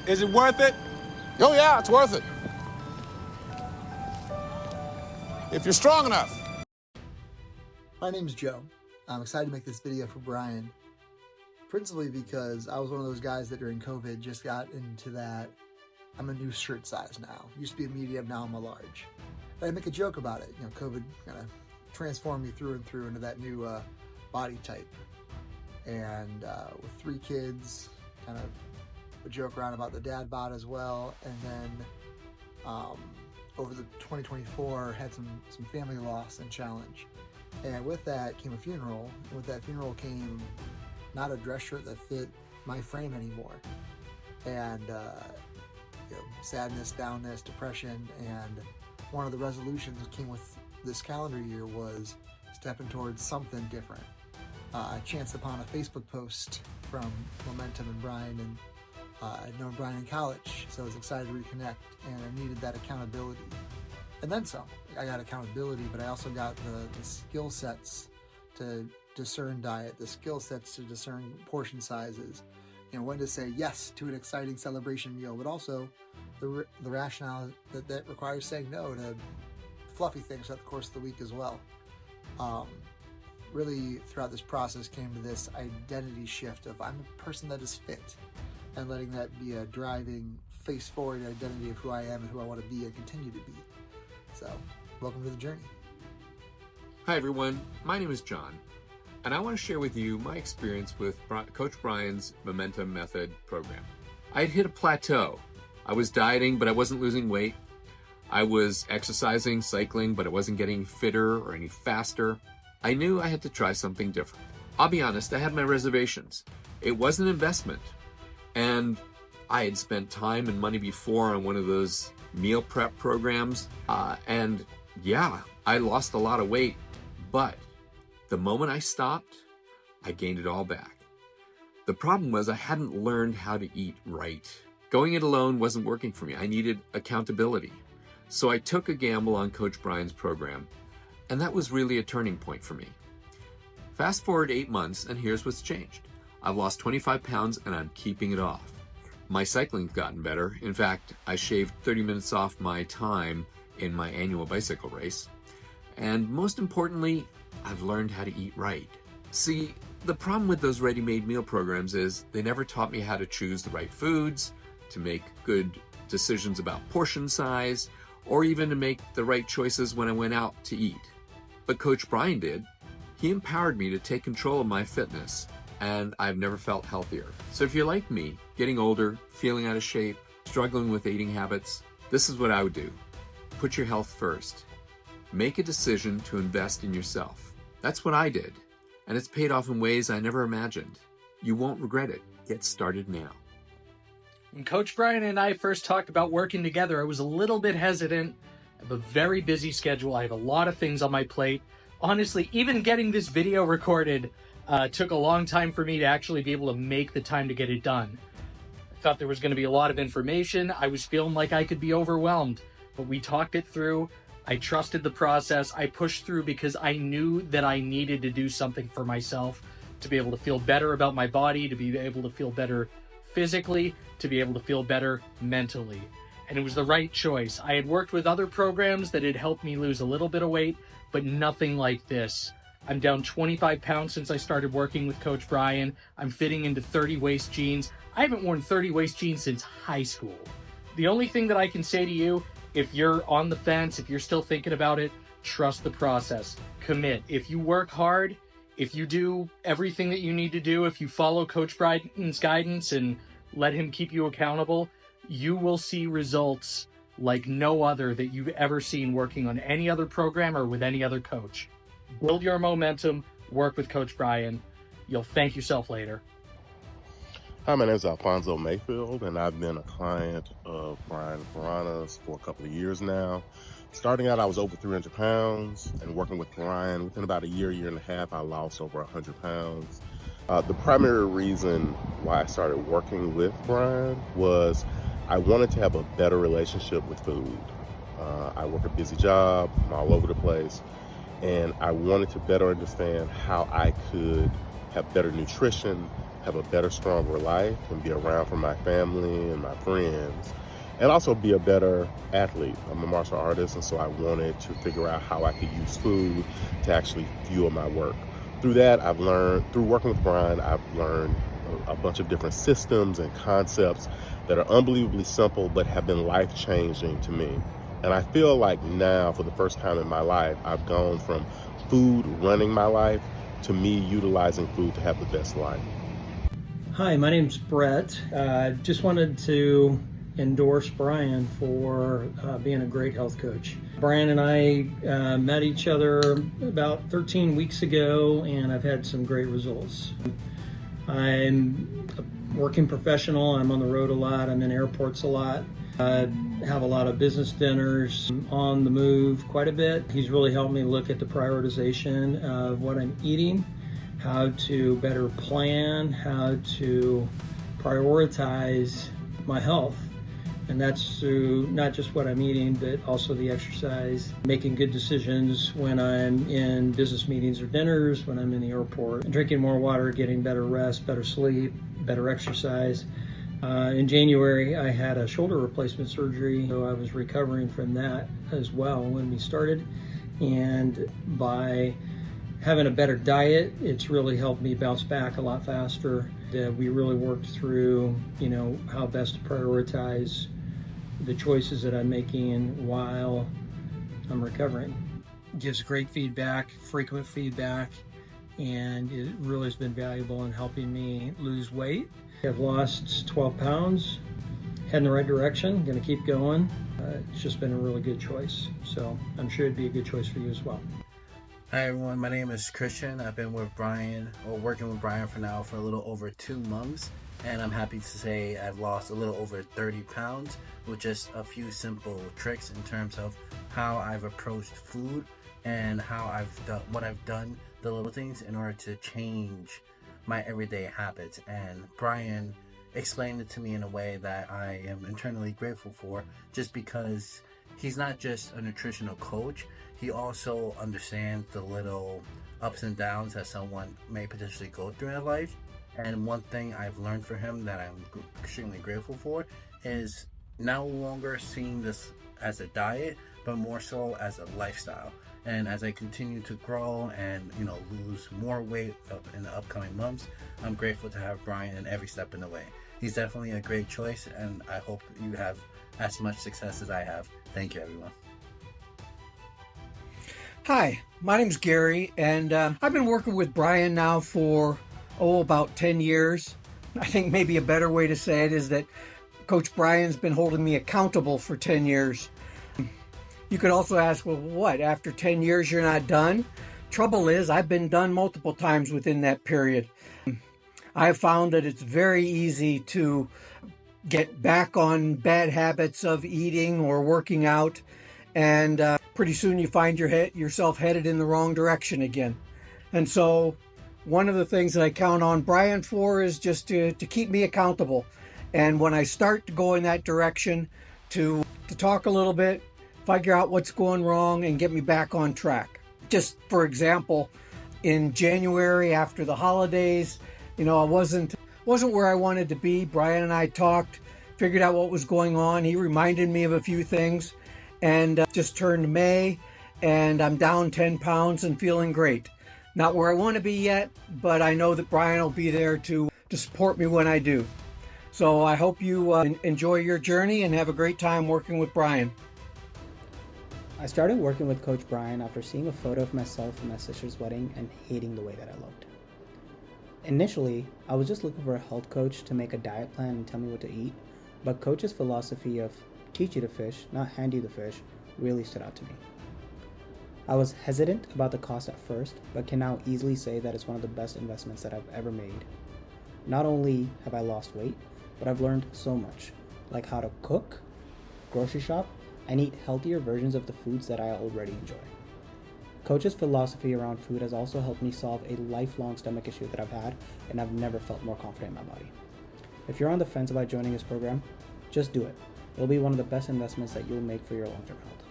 Is it worth it? Oh yeah, it's worth it. If you're strong enough. My name's Joe. I'm excited to make this video for Brian, principally because I was one of those guys that during COVID just got into that, I'm a new shirt size now. Used to be a medium, now I'm a large. And I make a joke about it. You know, COVID kind of transformed me through and through into that new body type. And with 3 kids, kind of a joke around about the dad bod as well. And then over the 2024, had some family loss and challenge. And with that came a funeral. And with that funeral came not a dress shirt that fit my frame anymore. And you know, sadness, downness, depression. And one of the resolutions that came with this calendar year was stepping towards something different. I chanced upon a Facebook post from Momentum and Brian, and I'd known Brian in college, so I was excited to reconnect, and I needed that accountability. And then some. I got accountability, but I also got the skill sets to discern diet, the skill sets to discern portion sizes, you know, when to say yes to an exciting celebration meal, but also the rationale that requires saying no to fluffy things throughout the course of the week as well. Really, throughout this process, came to this identity shift of I'm a person that is fit, and letting that be a driving, face-forward identity of who I am and who I want to be and continue to be. So, welcome to the journey. Hi everyone, my name is John, and I want to share with you my experience with Coach Brian's Momentum Method program. I had hit a plateau. I was dieting, but I wasn't losing weight. I was exercising, cycling, but I wasn't getting fitter or any faster. I knew I had to try something different. I'll be honest, I had my reservations. It was an investment, and I had spent time and money before on one of those meal prep programs, and yeah, I lost a lot of weight, but the moment I stopped, I gained it all back. The problem was I hadn't learned how to eat right. Going it alone wasn't working for me. I needed accountability. So I took a gamble on Coach Brian's program, and that was really a turning point for me. Fast forward 8 months, and here's what's changed. I've lost 25 pounds, and I'm keeping it off. My cycling's gotten better. In fact, I shaved 30 minutes off my time in my annual bicycle race. And most importantly, I've learned how to eat right. See, the problem with those ready-made meal programs is they never taught me how to choose the right foods, to make good decisions about portion size, or even to make the right choices when I went out to eat. But Coach Brian did. He empowered me to take control of my fitness, and I've never felt healthier. So if you're like me, getting older, feeling out of shape, struggling with eating habits, this is what I would do. Put your health first. Make a decision to invest in yourself. That's what I did, and it's paid off in ways I never imagined. You won't regret it. Get started now. When Coach Brian and I first talked about working together, I was a little bit hesitant. I have a very busy schedule. I have a lot of things on my plate. Honestly, even getting this video recorded took a long time for me to actually be able to make the time to get it done. I thought there was going to be a lot of information. I was feeling like I could be overwhelmed, but we talked it through. I trusted the process. I pushed through because I knew that I needed to do something for myself to be able to feel better about my body, to be able to feel better physically, to be able to feel better mentally. And it was the right choice. I had worked with other programs that had helped me lose a little bit of weight, but nothing like this. I'm down 25 pounds since I started working with Coach Brian. I'm fitting into 30 waist jeans. I haven't worn 30 waist jeans since high school. The only thing that I can say to you, if you're on the fence, if you're still thinking about it, trust the process. Commit. If you work hard, if you do everything that you need to do, if you follow Coach Brian's guidance and let him keep you accountable, you will see results like no other that you've ever seen working on any other program or with any other coach. Build your momentum, work with Coach Brian. You'll thank yourself later. Hi, my name is Alfonso Mayfield, and I've been a client of Brian Piranha's for a couple of years now. Starting out, I was over 300 pounds, and working with Brian, within about a year and a half, I lost over 100 pounds. The primary reason why I started working with Brian was I wanted to have a better relationship with food. I work a busy job, I'm all over the place, and I wanted to better understand how I could have better nutrition, have a better, stronger life and be around for my family and my friends, and also be a better athlete. I'm a martial artist, and so I wanted to figure out how I could use food to actually fuel my work. Through that, I've learned, through working with Brian, I've learned a bunch of different systems and concepts that are unbelievably simple but have been life-changing to me. And I feel like now, for the first time in my life, I've gone from food running my life to me utilizing food to have the best life. Hi, my name's Brett. Just wanted to endorse Brian for being a great health coach. Brian and I met each other about 13 weeks ago, and I've had some great results. I'm a working professional. I'm on the road a lot. I'm in airports a lot. I have a lot of business dinners, on the move quite a bit. He's really helped me look at the prioritization of what I'm eating, how to better plan, how to prioritize my health. And that's through not just what I'm eating, but also the exercise, making good decisions when I'm in business meetings or dinners, when I'm in the airport, drinking more water, getting better rest, better sleep, better exercise. In January, I had a shoulder replacement surgery, so I was recovering from that as well when we started. And by having a better diet, it's really helped me bounce back a lot faster. We really worked through, how best to prioritize the choices that I'm making while I'm recovering. It gives great feedback, frequent feedback, and it really has been valuable in helping me lose weight. I've lost 12 pounds, heading the right direction, gonna keep going. It's just been a really good choice, so I'm sure it'd be a good choice for you as well. Hi everyone, my name is Christian. I've been with Brian, or working with Brian for a little over 2 months, and I'm happy to say I've lost a little over 30 pounds with just a few simple tricks in terms of how I've approached food and how I've done the little things in order to change my everyday habits. And Brian explained it to me in a way that I am internally grateful for, just because he's not just a nutritional coach, he also understands the little ups and downs that someone may potentially go through in life. And one thing I've learned from him that I'm extremely grateful for is no longer seeing this as a diet, but more so as a lifestyle. And as I continue to grow and lose more weight in the upcoming months, I'm grateful to have Brian in every step in the way. He's definitely a great choice, and I hope you have as much success as I have. Thank you, everyone. Hi, my name's Gary, and I've been working with Brian now for about 10 years. I think maybe a better way to say it is that Coach Brian's been holding me accountable for 10 years. You could also ask, well, what, after 10 years you're not done? Trouble is, I've been done multiple times within that period. I have found that it's very easy to get back on bad habits of eating or working out, and pretty soon you find yourself headed in the wrong direction again. And so one of the things that I count on Brian for is just to keep me accountable. And when I start to go in that direction, to talk a little bit, figure out what's going wrong, and get me back on track. Just for example, in January after the holidays, I wasn't where I wanted to be. Brian and I talked, figured out what was going on. He reminded me of a few things, and just turned May, and I'm down 10 pounds and feeling great. Not where I want to be yet, but I know that Brian will be there to support me when I do. So I hope you enjoy your journey and have a great time working with Brian. I started working with Coach Brian after seeing a photo of myself at my sister's wedding and hating the way that I looked. Initially, I was just looking for a health coach to make a diet plan and tell me what to eat, but Coach's philosophy of teach you to fish, not hand you the fish, really stood out to me. I was hesitant about the cost at first, but can now easily say that it's one of the best investments that I've ever made. Not only have I lost weight, but I've learned so much, like how to cook, grocery shop, and eat healthier versions of the foods that I already enjoy. Coach's philosophy around food has also helped me solve a lifelong stomach issue that I've had, and I've never felt more confident in my body. If you're on the fence about joining this program, just do it. It'll be one of the best investments that you'll make for your long-term health.